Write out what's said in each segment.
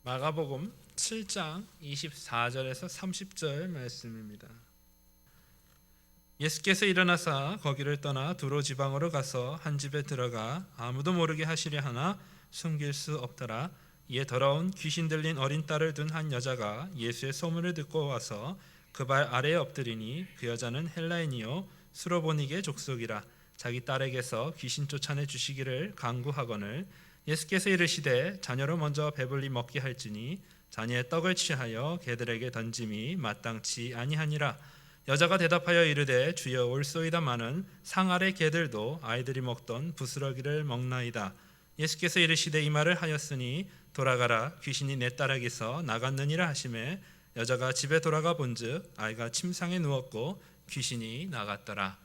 마가복음 7장 24절에서 30절 말씀입니다. 예수께서 일어나사 거기를 떠나 두로 지방으로 가서 한 집에 들어가 아무도 모르게 하시려 하나 숨길 수 없더라. 이에 더러운 귀신 들린 어린 딸을 둔 한 여자가 예수의 소문을 듣고 와서 그 발 아래에 엎드리니 그 여자는 헬라인이요 수로보니게 족속이라. 자기 딸에게서 귀신 쫓아내 주시기를 간구하거늘 예수께서 이르시되 자녀로 먼저 배불리 먹게 할지니 자녀의 떡을 취하여 개들에게 던짐이 마땅치 아니하니라. 여자가 대답하여 이르되 주여 올소이다마는 상 아래 개들도 아이들이 먹던 부스러기를 먹나이다. 예수께서 이르시되 이 말을 하였으니 돌아가라 귀신이 내 딸에게서 나갔느니라 하시매 여자가 집에 돌아가 본즉 아이가 침상에 누웠고 귀신이 나갔더라.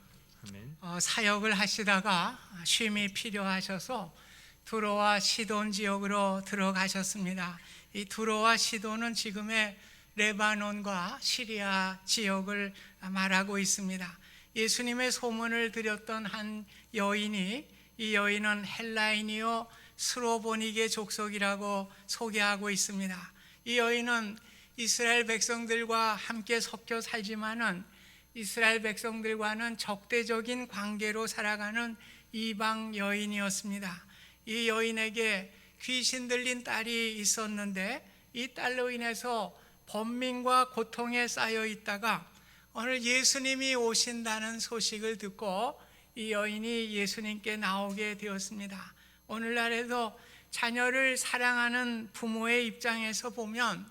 아멘. 사역을 하시다가 쉼이 필요하셔서 두로와 시돈 지역으로 들어가셨습니다. 이 두로와 시돈은 지금의 레바논과 시리아 지역을 말하고 있습니다. 예수님의 소문을 드렸던 한 여인이, 이 여인은 헬라인이요 수로보니게 족속이라고 소개하고 있습니다. 이 여인은 이스라엘 백성들과 함께 섞여 살지만은 이스라엘 백성들과는 적대적인 관계로 살아가는 이방 여인이었습니다. 이 여인에게 귀신 들린 딸이 있었는데 이 딸로 인해서 번민과 고통에 쌓여 있다가 오늘 예수님이 오신다는 소식을 듣고 이 여인이 예수님께 나오게 되었습니다. 오늘날에도 자녀를 사랑하는 부모의 입장에서 보면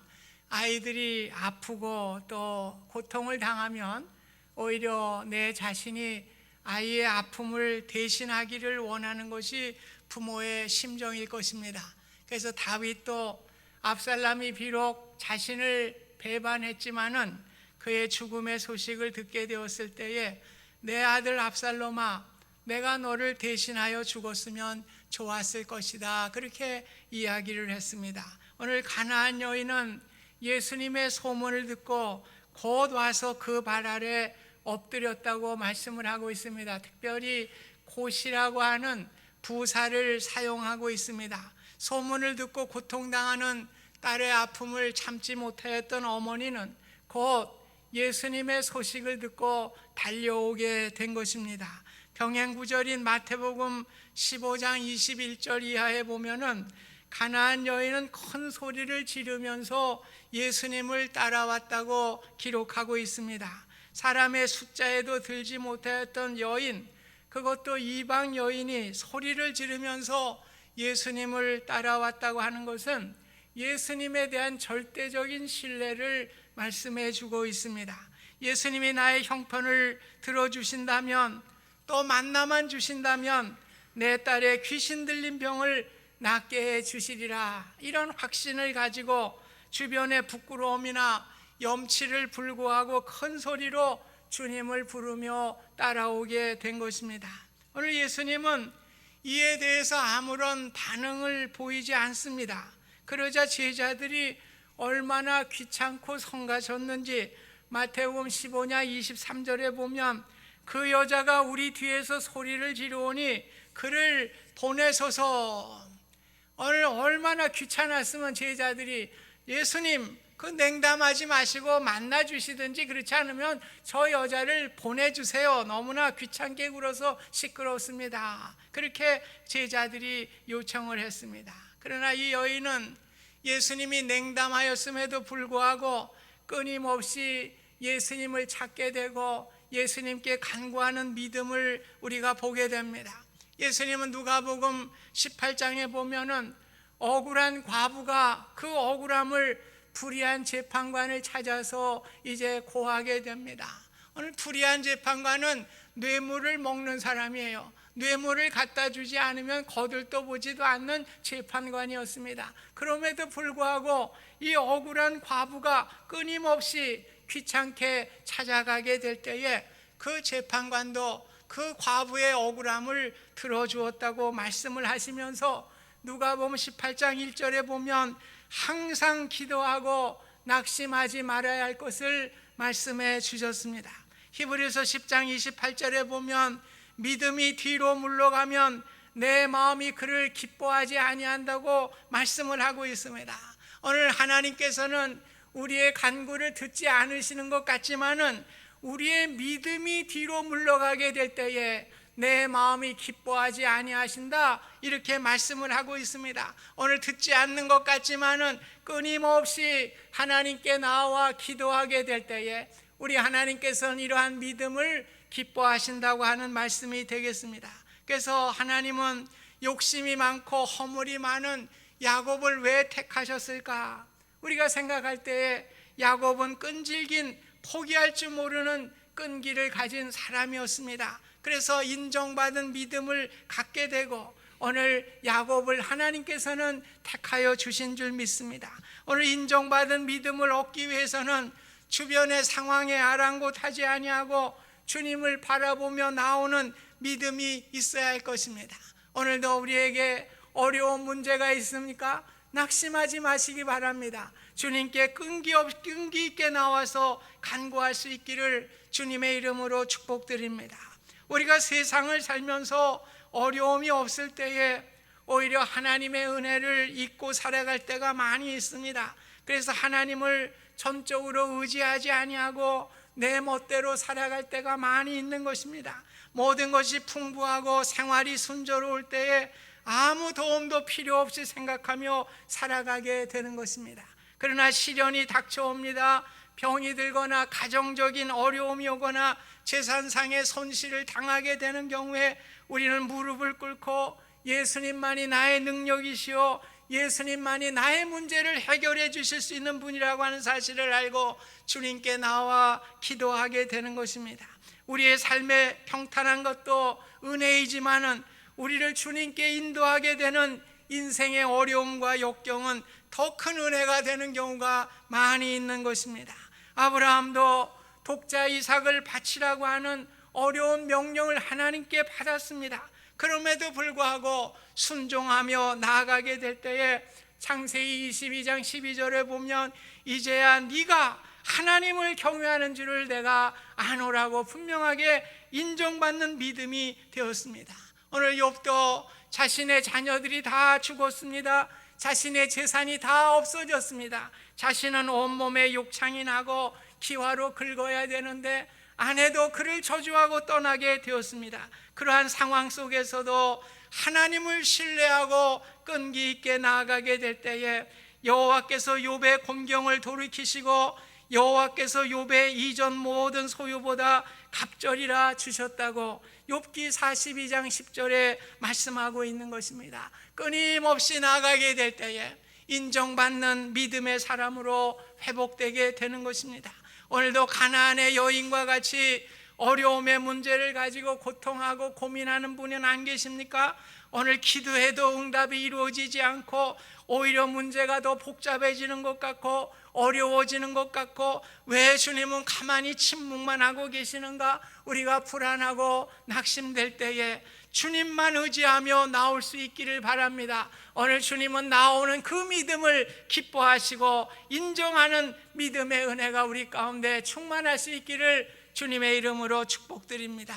아이들이 아프고 또 고통을 당하면 오히려 내 자신이 아이의 아픔을 대신하기를 원하는 것이 부모의 심정일 것입니다. 그래서 다윗도 압살롬이 비록 자신을 배반했지만은 그의 죽음의 소식을 듣게 되었을 때에 내 아들 압살롬아, 내가 너를 대신하여 죽었으면 좋았을 것이다, 그렇게 이야기를 했습니다. 오늘 가나안 여인은 예수님의 소문을 듣고 곧 와서 그 발 아래 엎드렸다고 말씀을 하고 있습니다. 특별히 곧이라고 하는 부사를 사용하고 있습니다. 소문을 듣고 고통당하는 딸의 아픔을 참지 못하였던 어머니는 곧 예수님의 소식을 듣고 달려오게 된 것입니다. 병행구절인 마태복음 15장 21절 이하에 보면은 가나안 여인은 큰 소리를 지르면서 예수님을 따라왔다고 기록하고 있습니다. 사람의 숫자에도 들지 못하였던 여인, 그것도 이방 여인이 소리를 지르면서 예수님을 따라왔다고 하는 것은 예수님에 대한 절대적인 신뢰를 말씀해 주고 있습니다. 예수님이 나의 형편을 들어주신다면, 또 만나만 주신다면 내 딸의 귀신 들린 병을 낫게 해 주시리라, 이런 확신을 가지고 주변의 부끄러움이나 염치를 불구하고 큰 소리로 주님을 부르며 따라오게 된 것입니다. 오늘 예수님은 이에 대해서 아무런 반응을 보이지 않습니다. 그러자 제자들이 얼마나 귀찮고 성가셨는지 마태복음 15장 23절에 보면 그 여자가 우리 뒤에서 소리를 지르오니 그를 보내소서. 오늘 얼마나 귀찮았으면 제자들이 예수님 그 냉담하지 마시고 만나 주시든지, 그렇지 않으면 저 여자를 보내주세요, 너무나 귀찮게 굴어서 시끄럽습니다, 그렇게 제자들이 요청을 했습니다. 그러나 이 여인은 예수님이 냉담하였음에도 불구하고 끊임없이 예수님을 찾게 되고 예수님께 간구하는 믿음을 우리가 보게 됩니다. 예수님은 누가복음 18장에 보면은 억울한 과부가 그 억울함을 불의한 재판관을 찾아서 이제 고하게 됩니다. 오늘 불의한 재판관은 뇌물을 먹는 사람이에요. 뇌물을 갖다 주지 않으면 거들떠 보지도 않는 재판관이었습니다. 그럼에도 불구하고 이 억울한 과부가 끊임없이 귀찮게 찾아가게 될 때에 그 재판관도 그 과부의 억울함을 들어주었다고 말씀을 하시면서 누가복음 18장 1절에 보면 항상 기도하고 낙심하지 말아야 할 것을 말씀해 주셨습니다. 히브리서 10장 28절에 보면 믿음이 뒤로 물러가면 내 마음이 그를 기뻐하지 아니한다고 말씀을 하고 있습니다. 오늘 하나님께서는 우리의 간구를 듣지 않으시는 것 같지만은 우리의 믿음이 뒤로 물러가게 될 때에 내 마음이 기뻐하지 아니하신다, 이렇게 말씀을 하고 있습니다. 오늘 듣지 않는 것 같지만은 끊임없이 하나님께 나와 기도하게 될 때에 우리 하나님께서는 이러한 믿음을 기뻐하신다고 하는 말씀이 되겠습니다. 그래서 하나님은 욕심이 많고 허물이 많은 야곱을 왜 택하셨을까? 우리가 생각할 때에 야곱은 끈질긴, 포기할 줄 모르는 끈기를 가진 사람이었습니다. 그래서 인정받은 믿음을 갖게 되고 오늘 야곱을 하나님께서는 택하여 주신 줄 믿습니다. 오늘 인정받은 믿음을 얻기 위해서는 주변의 상황에 아랑곳하지 아니하고 주님을 바라보며 나오는 믿음이 있어야 할 것입니다. 오늘도 우리에게 어려운 문제가 있습니까? 낙심하지 마시기 바랍니다. 주님께 끈기 있게 나와서 간구할 수 있기를 주님의 이름으로 축복드립니다. 우리가 세상을 살면서 어려움이 없을 때에 오히려 하나님의 은혜를 잊고 살아갈 때가 많이 있습니다. 그래서 하나님을 전적으로 의지하지 아니하고 내 멋대로 살아갈 때가 많이 있는 것입니다. 모든 것이 풍부하고 생활이 순조로울 때에 아무 도움도 필요 없이 생각하며 살아가게 되는 것입니다. 그러나 시련이 닥쳐옵니다. 병이 들거나 가정적인 어려움이 오거나 재산상의 손실을 당하게 되는 경우에 우리는 무릎을 꿇고 예수님만이 나의 능력이시오, 예수님만이 나의 문제를 해결해 주실 수 있는 분이라고 하는 사실을 알고 주님께 나와 기도하게 되는 것입니다. 우리의 삶에 평탄한 것도 은혜이지만은 우리를 주님께 인도하게 되는 인생의 어려움과 역경은 더 큰 은혜가 되는 경우가 많이 있는 것입니다. 아브라함도 독자 이삭을 바치라고 하는 어려운 명령을 하나님께 받았습니다. 그럼에도 불구하고 순종하며 나아가게 될 때에 창세기 22장 12절에 보면 이제야 네가 하나님을 경외하는 줄을 내가 아노라고 분명하게 인정받는 믿음이 되었습니다. 오늘 욥도 자신의 자녀들이 다 죽었습니다. 자신의 재산이 다 없어졌습니다. 자신은 온몸에 욕창이 나고 기화로 긁어야 되는데 아내도 그를 저주하고 떠나게 되었습니다. 그러한 상황 속에서도 하나님을 신뢰하고 끈기 있게 나아가게 될 때에 여호와께서 욥의 곤경을 돌이키시고 여호와께서 욥의 이전 모든 소유보다 갑절이라 주셨다고 욥기 42장 10절에 말씀하고 있는 것입니다. 끊임없이 나아가게 될 때에 인정받는 믿음의 사람으로 회복되게 되는 것입니다. 오늘도 가나안의 여인과 같이 어려움의 문제를 가지고 고통하고 고민하는 분은 안 계십니까? 오늘 기도해도 응답이 이루어지지 않고 오히려 문제가 더 복잡해지는 것 같고 어려워지는 것 같고 왜 주님은 가만히 침묵만 하고 계시는가? 우리가 불안하고 낙심될 때에 주님만 의지하며 나올 수 있기를 바랍니다. 오늘 주님은 나오는 그 믿음을 기뻐하시고 인정하는 믿음의 은혜가 우리 가운데 충만할 수 있기를 주님의 이름으로 축복드립니다.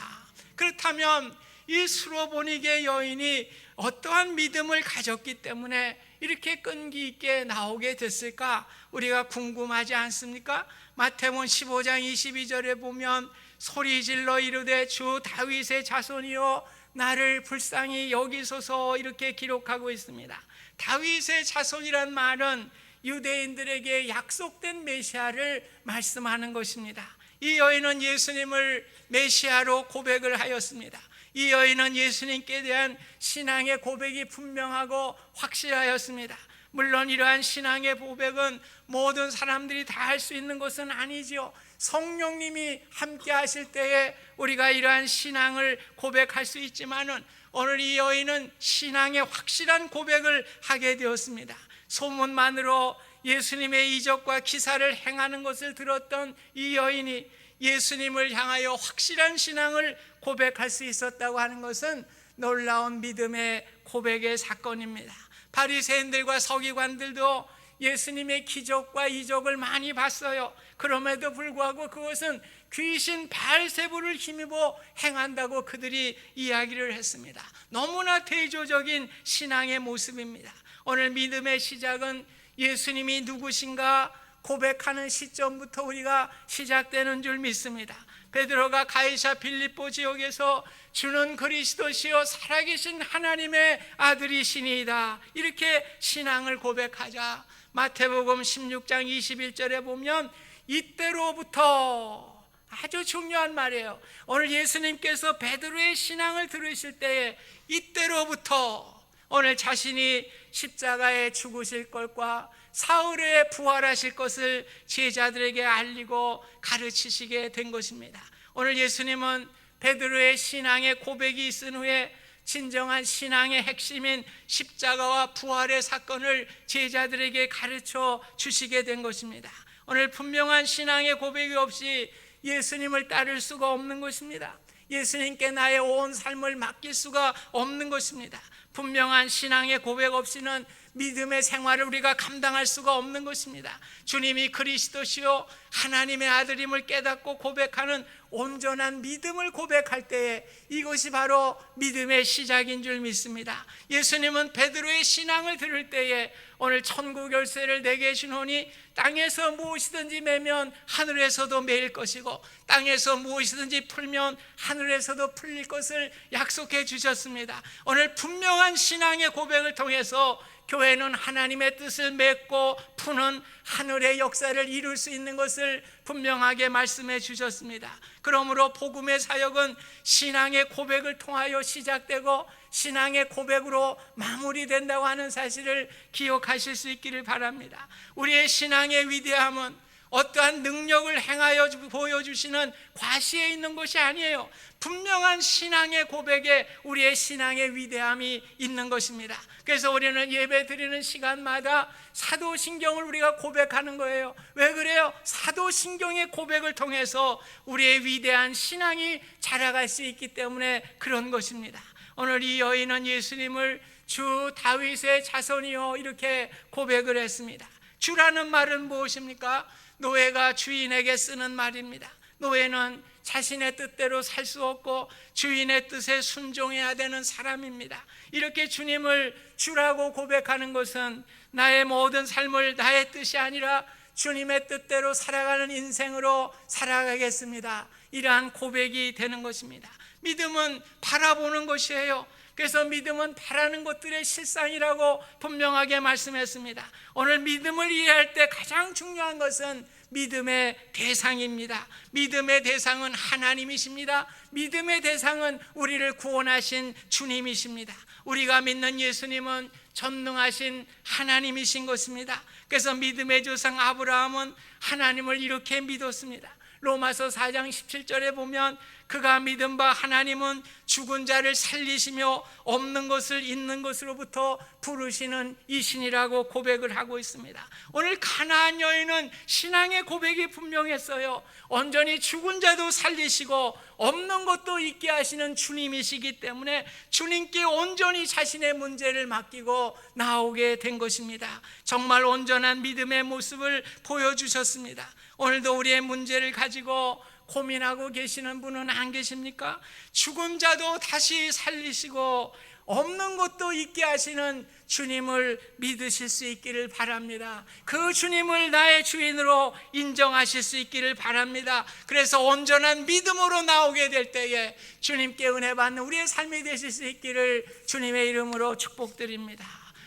그렇다면 이 수로보니게 여인이 어떠한 믿음을 가졌기 때문에 이렇게 끈기 있게 나오게 됐을까? 우리가 궁금하지 않습니까? 마태복음 15장 22절에 보면 소리질러 이르되 주 다윗의 자손이여 나를 불쌍히 여기소서, 이렇게 기록하고 있습니다. 다윗의 자손이란 말은 유대인들에게 약속된 메시아를 말씀하는 것입니다. 이 여인은 예수님을 메시아로 고백을 하였습니다. 이 여인은 예수님께 대한 신앙의 고백이 분명하고 확실하였습니다. 물론 이러한 신앙의 고백은 모든 사람들이 다 할 수 있는 것은 아니지요. 성령님이 함께 하실 때에 우리가 이러한 신앙을 고백할 수 있지만은 오늘 이 여인은 신앙의 확실한 고백을 하게 되었습니다. 소문만으로 예수님의 이적과 기사를 행하는 것을 들었던 이 여인이 예수님을 향하여 확실한 신앙을 고백할 수 있었다고 하는 것은 놀라운 믿음의 고백의 사건입니다. 바리새인들과 서기관들도 예수님의 기적과 이적을 많이 봤어요. 그럼에도 불구하고 그것은 귀신 바알세불을 힘입어 행한다고 그들이 이야기를 했습니다. 너무나 대조적인 신앙의 모습입니다. 오늘 믿음의 시작은 예수님이 누구신가 고백하는 시점부터 우리가 시작되는 줄 믿습니다. 베드로가 가이사 빌립보 지역에서 주는 그리스도시요 살아계신 하나님의 아들이시니이다 이렇게 신앙을 고백하자 마태복음 16장 21절에 보면 이때로부터, 아주 중요한 말이에요. 오늘 예수님께서 베드로의 신앙을 들으실 때에 이때로부터 오늘 자신이 십자가에 죽으실 것과 사흘에 부활하실 것을 제자들에게 알리고 가르치시게 된 것입니다. 오늘 예수님은 베드로의 신앙의 고백이 있은 후에 진정한 신앙의 핵심인 십자가와 부활의 사건을 제자들에게 가르쳐 주시게 된 것입니다. 오늘 분명한 신앙의 고백이 없이 예수님을 따를 수가 없는 것입니다. 예수님께 나의 온 삶을 맡길 수가 없는 것입니다. 분명한 신앙의 고백 없이는 믿음의 생활을 우리가 감당할 수가 없는 것입니다. 주님이 그리스도시요 하나님의 아들임을 깨닫고 고백하는 온전한 믿음을 고백할 때에 이것이 바로 믿음의 시작인 줄 믿습니다. 예수님은 베드로의 신앙을 들을 때에 오늘 천국 열쇠를 내게 주노니 땅에서 무엇이든지 매면 하늘에서도 매일 것이고 땅에서 무엇이든지 풀면 하늘에서도 풀릴 것을 약속해 주셨습니다. 오늘 분명한 신앙의 고백을 통해서 교회는 하나님의 뜻을 맺고 푸는 하늘의 역사를 이룰 수 있는 것을 분명하게 말씀해 주셨습니다. 그러므로 복음의 사역은 신앙의 고백을 통하여 시작되고 신앙의 고백으로 마무리된다고 하는 사실을 기억하실 수 있기를 바랍니다. 우리의 신앙의 위대함은 어떠한 능력을 행하여 보여주시는 과시에 있는 것이 아니에요. 분명한 신앙의 고백에 우리의 신앙의 위대함이 있는 것입니다. 그래서 우리는 예배 드리는 시간마다 사도신경을 우리가 고백하는 거예요. 왜 그래요? 사도신경의 고백을 통해서 우리의 위대한 신앙이 자라갈 수 있기 때문에 그런 것입니다. 오늘 이 여인은 예수님을 주 다윗의 자손이요 이렇게 고백을 했습니다. 주라는 말은 무엇입니까? 노예가 주인에게 쓰는 말입니다. 노예는 자신의 뜻대로 살 수 없고 주인의 뜻에 순종해야 되는 사람입니다. 이렇게 주님을 주라고 고백하는 것은 나의 모든 삶을 나의 뜻이 아니라 주님의 뜻대로 살아가는 인생으로 살아가겠습니다. 이러한 고백이 되는 것입니다. 믿음은 바라보는 것이에요. 그래서 믿음은 바라는 것들의 실상이라고 분명하게 말씀했습니다. 오늘 믿음을 이해할 때 가장 중요한 것은 믿음의 대상입니다. 믿음의 대상은 하나님이십니다. 믿음의 대상은 우리를 구원하신 주님이십니다. 우리가 믿는 예수님은 전능하신 하나님이신 것입니다. 그래서 믿음의 조상 아브라함은 하나님을 이렇게 믿었습니다. 로마서 4장 17절에 보면 그가 믿은 바 하나님은 죽은 자를 살리시며 없는 것을 있는 것으로부터 부르시는 이신이라고 고백을 하고 있습니다. 오늘 가나안 여인은 신앙의 고백이 분명했어요. 온전히 죽은 자도 살리시고 없는 것도 있게 하시는 주님이시기 때문에 주님께 온전히 자신의 문제를 맡기고 나오게 된 것입니다. 정말 온전한 믿음의 모습을 보여주셨습니다. 오늘도 우리의 문제를 가지고 고민하고 계시는 분은 안 계십니까? 죽은 자도 다시 살리시고 없는 것도 있게 하시는 주님을 믿으실 수 있기를 바랍니다. 그 주님을 나의 주인으로 인정하실 수 있기를 바랍니다. 그래서 온전한 믿음으로 나오게 될 때에 주님께 은혜 받는 우리의 삶이 되실 수 있기를 주님의 이름으로 축복드립니다.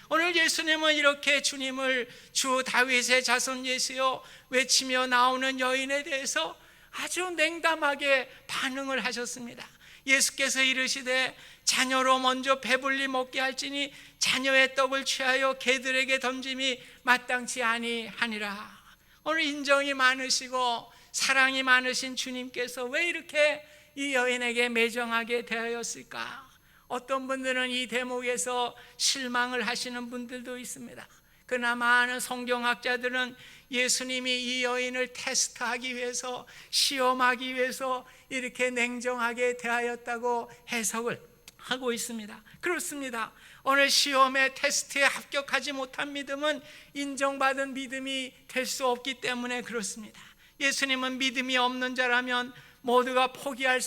오늘 예수님은 이렇게 주님을 주 다윗의 자손 예수여 외치며 나오는 여인에 대해서 아주 냉담하게 반응을 하셨습니다. 예수께서 이르시되 자녀로 먼저 배불리 먹게 할지니 자녀의 떡을 취하여 개들에게 던짐이 마땅치 아니하니라. 오늘 인정이 많으시고 사랑이 많으신 주님께서 왜 이렇게 이 여인에게 매정하게 대하였을까? 어떤 분들은 이 대목에서 실망을 하시는 분들도 있습니다. 그러나 많은 성경학자들은 예수님이 이 여인을 테스트하기 위해서, 시험하기 위해서 이렇게 냉정하게 대하였다고 해석을 하고 있습니다. 그렇습니다. 오늘 시험의 테스트에 합격하지 못한 믿음은 인정받은 믿음이 될 수 없기 때문에 그렇습니다. 예수님은 믿음이 없는 자라면 모두가 포기할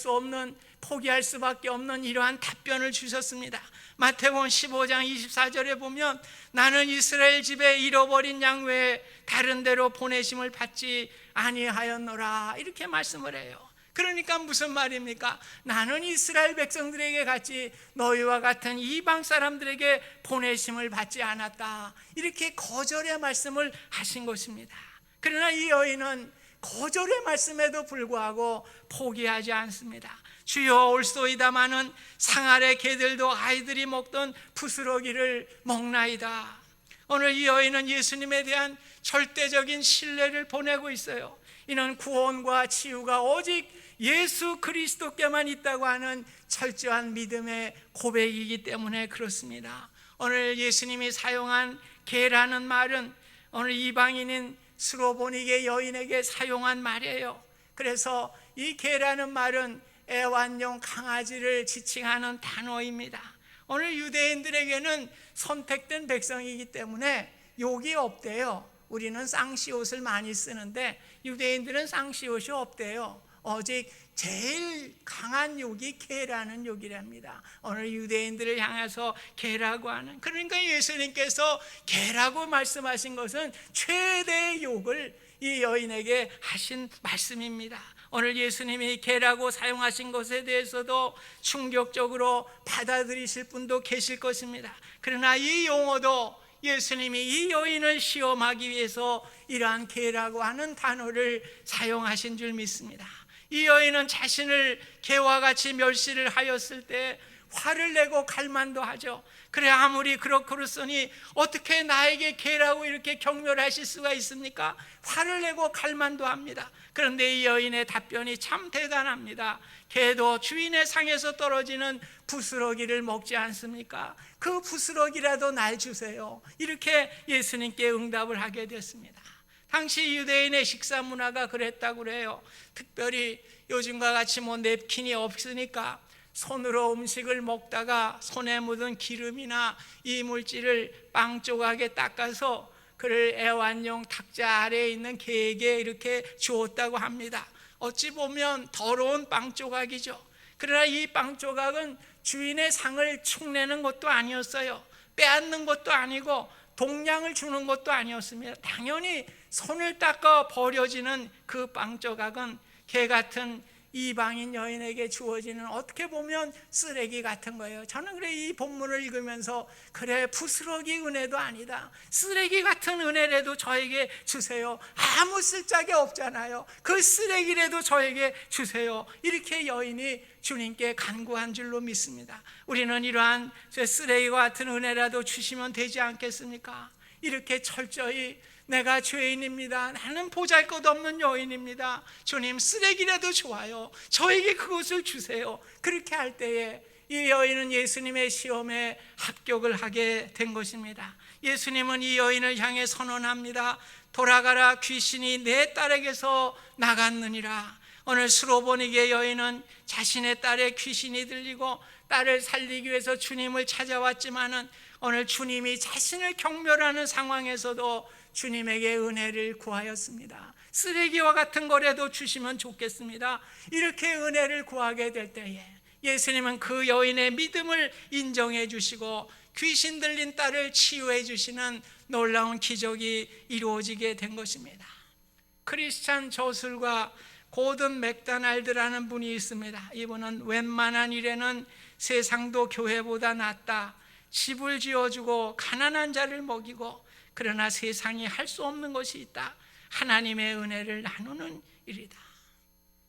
수밖에 없는 이러한 답변을 주셨습니다. 마태복음 15장 24절에 보면 나는 이스라엘 집에 잃어버린 양 외에 다른 데로 보내심을 받지 아니하였노라, 이렇게 말씀을 해요. 그러니까 무슨 말입니까? 나는 이스라엘 백성들에게 같이 너희와 같은 이방 사람들에게 보내심을 받지 않았다, 이렇게 거절의 말씀을 하신 것입니다. 그러나 이 여인은 거절의 말씀에도 불구하고 포기하지 않습니다. 주여 올소이다마는 상 아래 개들도 아이들이 먹던 부스러기를 먹나이다. 오늘 이 여인은 예수님에 대한 절대적인 신뢰를 보내고 있어요. 이는 구원과 치유가 오직 예수 그리스도께만 있다고 하는 철저한 믿음의 고백이기 때문에 그렇습니다. 오늘 예수님이 사용한 개라는 말은 오늘 이방인인 스로보니게 여인에게 사용한 말이에요. 그래서 이 개라는 말은 애완용 강아지를 지칭하는 단어입니다. 오늘 유대인들에게는 선택된 백성이기 때문에 욕이 없대요. 우리는 쌍시옷을 많이 쓰는데 유대인들은 쌍시옷이 없대요. 오직 제일 강한 욕이 개라는 욕이랍니다. 오늘 유대인들을 향해서 개라고 하는, 그러니까 예수님께서 개라고 말씀하신 것은 최대의 욕을 이 여인에게 하신 말씀입니다. 오늘 예수님이 개라고 사용하신 것에 대해서도 충격적으로 받아들이실 분도 계실 것입니다. 그러나 이 용어도 예수님이 이 여인을 시험하기 위해서 이러한 개라고 하는 단어를 사용하신 줄 믿습니다. 이 여인은 자신을 개와 같이 멸시를 하였을 때 화를 내고 갈만도 하죠. 그래, 아무리 그렇거니와 어떻게 나에게 개라고 이렇게 경멸하실 수가 있습니까? 화를 내고 갈만도 합니다. 그런데 이 여인의 답변이 참 대단합니다. 개도 주인의 상에서 떨어지는 부스러기를 먹지 않습니까? 그 부스러기라도 날 주세요, 이렇게 예수님께 응답을 하게 됐습니다. 당시 유대인의 식사 문화가 그랬다고 그래요. 특별히 요즘과 같이 냅킨이 없으니까 손으로 음식을 먹다가 손에 묻은 기름이나 이물질을 빵 조각에 닦아서 그를 애완용 탁자 아래에 있는 개에게 이렇게 주었다고 합니다. 어찌 보면 더러운 빵 조각이죠. 그러나 이 빵 조각은 주인의 상을 축내는 것도 아니었어요. 빼앗는 것도 아니고 동량을 주는 것도 아니었습니다. 당연히 손을 닦아 버려지는 그 빵 조각은 개 같은 이방인 여인에게 주어지는 어떻게 보면 쓰레기 같은 거예요. 저는 그래 이 본문을 읽으면서 그래, 부스러기 은혜도 아니다, 쓰레기 같은 은혜라도 저에게 주세요. 아무 쓸데기 없잖아요. 그 쓰레기라도 저에게 주세요, 이렇게 여인이 주님께 간구한 줄로 믿습니다. 우리는 이러한 쓰레기와 같은 은혜라도 주시면 되지 않겠습니까? 이렇게 철저히 내가 죄인입니다, 나는 보잘것없는 여인입니다, 주님 쓰레기라도 좋아요, 저에게 그것을 주세요, 그렇게 할 때에 이 여인은 예수님의 시험에 합격을 하게 된 것입니다. 예수님은 이 여인을 향해 선언합니다. 돌아가라, 귀신이 내 딸에게서 나갔느니라. 오늘 스로보니게 여인은 자신의 딸의 귀신이 들리고 딸을 살리기 위해서 주님을 찾아왔지만은 오늘 주님이 자신을 경멸하는 상황에서도 주님에게 은혜를 구하였습니다. 쓰레기와 같은 거라도 주시면 좋겠습니다, 이렇게 은혜를 구하게 될 때에 예수님은 그 여인의 믿음을 인정해 주시고 귀신 들린 딸을 치유해 주시는 놀라운 기적이 이루어지게 된 것입니다. 크리스찬 저술가 고든 맥다날드라는 분이 있습니다. 이분은 웬만한 일에는 세상도 교회보다 낫다, 집을 지어주고 가난한 자를 먹이고, 그러나 세상이 할 수 없는 것이 있다, 하나님의 은혜를 나누는 일이다.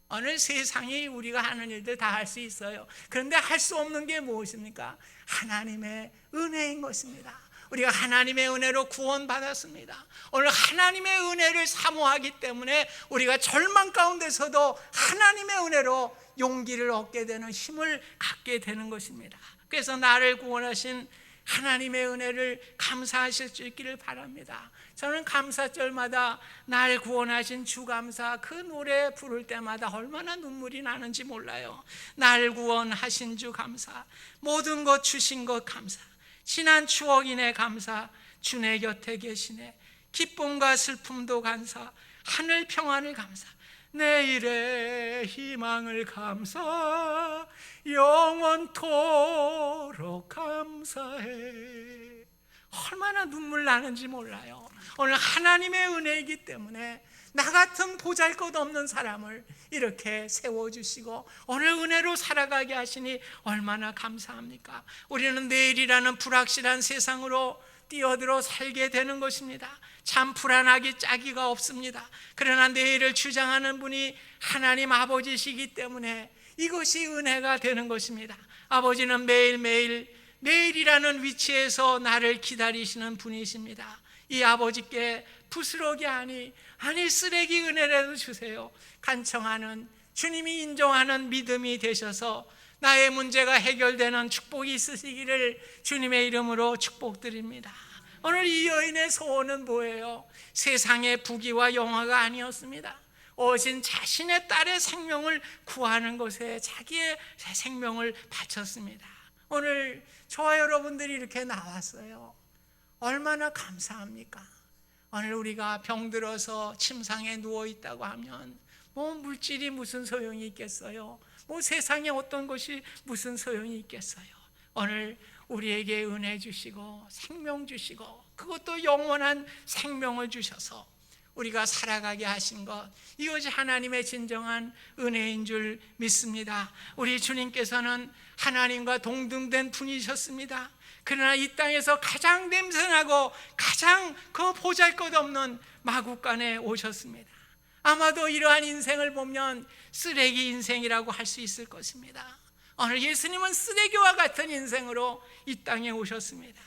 어느 세상이 우리가 하는 일들 다 할 수 있어요. 그런데 할 수 없는 게 무엇입니까? 하나님의 은혜인 것입니다. 우리가 하나님의 은혜로 구원받았습니다. 오늘 하나님의 은혜를 사모하기 때문에 우리가 절망 가운데서도 하나님의 은혜로 용기를 얻게 되는 힘을 갖게 되는 것입니다. 그래서 나를 구원하신 하나님의 은혜를 감사하실 수 있기를 바랍니다. 저는 감사절마다 날 구원하신 주 감사, 그 노래 부를 때마다 얼마나 눈물이 나는지 몰라요. 날 구원하신 주 감사, 모든 것 주신 것 감사, 지난 추억이네 감사, 주 내 곁에 계시네, 기쁨과 슬픔도 감사, 하늘 평안을 감사, 내일의 희망을 감사 영원토록 감사해. 얼마나 눈물 나는지 몰라요. 오늘 하나님의 은혜이기 때문에 나 같은 보잘것없는 사람을 이렇게 세워주시고 오늘 은혜로 살아가게 하시니 얼마나 감사합니까? 우리는 내일이라는 불확실한 세상으로 뛰어들어 살게 되는 것입니다. 참 불안하기 짝이가 없습니다. 그러나 내일을 주장하는 분이 하나님 아버지시기 때문에 이것이 은혜가 되는 것입니다. 아버지는 매일매일 내일이라는 위치에서 나를 기다리시는 분이십니다. 이 아버지께 부스러기 아니 쓰레기 은혜라도 주세요. 간청하는 주님이 인정하는 믿음이 되셔서 나의 문제가 해결되는 축복이 있으시기를 주님의 이름으로 축복드립니다. 오늘 이 여인의 소원은 뭐예요? 세상의 부귀와 영화가 아니었습니다. 오신 자신의 딸의 생명을 구하는 것에 자기의 생명을 바쳤습니다. 오늘 저와 여러분들이 이렇게 나왔어요. 얼마나 감사합니까? 오늘 우리가 병들어서 침상에 누워있다고 하면 뭐 물질이 무슨 소용이 있겠어요? 뭐 세상에 어떤 것이 무슨 소용이 있겠어요? 오늘 우리에게 은혜 주시고 생명 주시고 그것도 영원한 생명을 주셔서 우리가 살아가게 하신 것, 이것이 하나님의 진정한 은혜인 줄 믿습니다. 우리 주님께서는 하나님과 동등된 분이셨습니다. 그러나 이 땅에서 가장 냄새나고 가장 그 보잘것없는 마구간에 오셨습니다. 아마도 이러한 인생을 보면 쓰레기 인생이라고 할 수 있을 것입니다. 오늘 예수님은 쓰레기와 같은 인생으로 이 땅에 오셨습니다.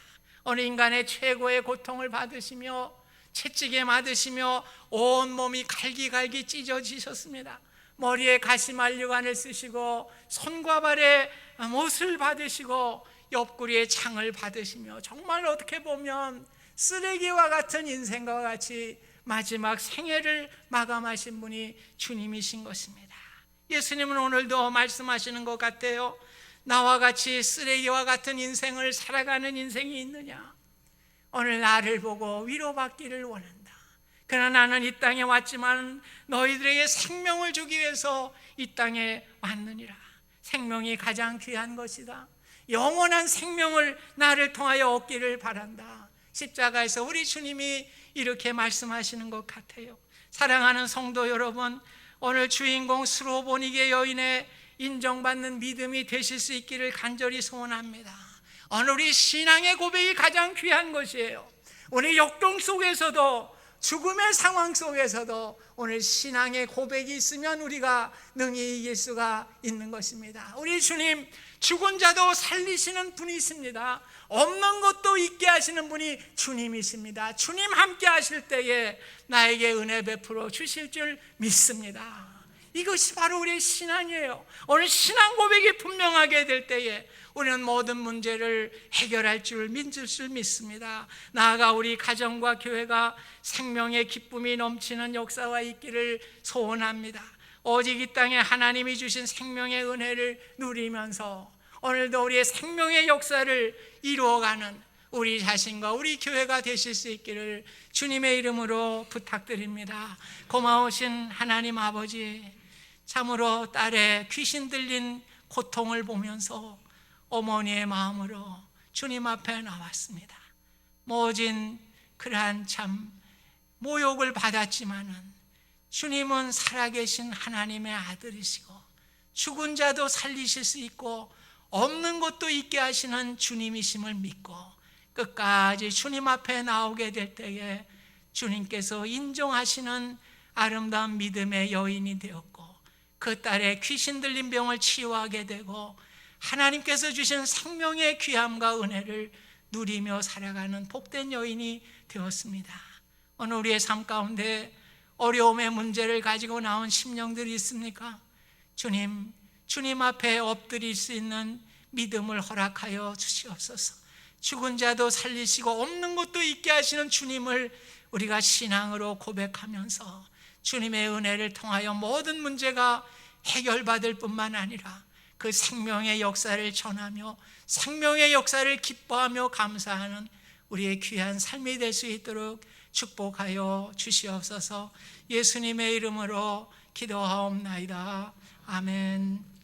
오늘 인간의 최고의 고통을 받으시며 채찍에 맞으시며 온몸이 갈기갈기 찢어지셨습니다. 머리에 가시만류관을 쓰시고 손과 발에 못을 받으시고 옆구리에 창을 받으시며 정말 어떻게 보면 쓰레기와 같은 인생과 같이 마지막 생애를 마감하신 분이 주님이신 것입니다. 예수님은 오늘도 말씀하시는 것 같아요. 나와 같이 쓰레기와 같은 인생을 살아가는 인생이 있느냐? 오늘 나를 보고 위로받기를 원한다. 그러나 나는 이 땅에 왔지만 너희들에게 생명을 주기 위해서 이 땅에 왔느니라. 생명이 가장 귀한 것이다. 영원한 생명을 나를 통하여 얻기를 바란다. 십자가에서 우리 주님이 이렇게 말씀하시는 것 같아요. 사랑하는 성도 여러분, 오늘 주인공 스로보니게 여인의 인정받는 믿음이 되실 수 있기를 간절히 소원합니다. 오늘 우리 신앙의 고백이 가장 귀한 것이에요. 오늘 역경 속에서도 죽음의 상황 속에서도 오늘 신앙의 고백이 있으면 우리가 능히 이길 수가 있는 것입니다. 우리 주님 죽은 자도 살리시는 분이십니다. 없는 것도 있게 하시는 분이 주님이십니다. 주님 함께 하실 때에 나에게 은혜 베풀어 주실 줄 믿습니다. 이것이 바로 우리의 신앙이에요. 오늘 신앙 고백이 분명하게 될 때에 우리는 모든 문제를 해결할 줄 믿을 줄 믿습니다. 나아가 우리 가정과 교회가 생명의 기쁨이 넘치는 역사가 있기를 소원합니다. 오직 이 땅에 하나님이 주신 생명의 은혜를 누리면서 오늘도 우리의 생명의 역사를 이루어가는 우리 자신과 우리 교회가 되실 수 있기를 주님의 이름으로 부탁드립니다. 고마우신 하나님 아버지, 참으로 딸의 귀신 들린 고통을 보면서 어머니의 마음으로 주님 앞에 나왔습니다. 모진 그러한 참 모욕을 받았지만은 주님은 살아계신 하나님의 아들이시고 죽은 자도 살리실 수 있고 없는 것도 있게 하시는 주님이심을 믿고 끝까지 주님 앞에 나오게 될 때에 주님께서 인정하시는 아름다운 믿음의 여인이 되었고 그 딸의 귀신 들린 병을 치유하게 되고 하나님께서 주신 생명의 귀함과 은혜를 누리며 살아가는 복된 여인이 되었습니다. 오늘 우리의 삶 가운데 어려움의 문제를 가지고 나온 심령들이 있습니까? 주님 앞에 엎드릴 수 있는 믿음을 허락하여 주시옵소서. 죽은 자도 살리시고 없는 것도 있게 하시는 주님을 우리가 신앙으로 고백하면서 주님의 은혜를 통하여 모든 문제가 해결받을 뿐만 아니라 그 생명의 역사를 전하며 생명의 역사를 기뻐하며 감사하는 우리의 귀한 삶이 될 수 있도록 축복하여 주시옵소서. 예수님의 이름으로 기도하옵나이다. 아멘.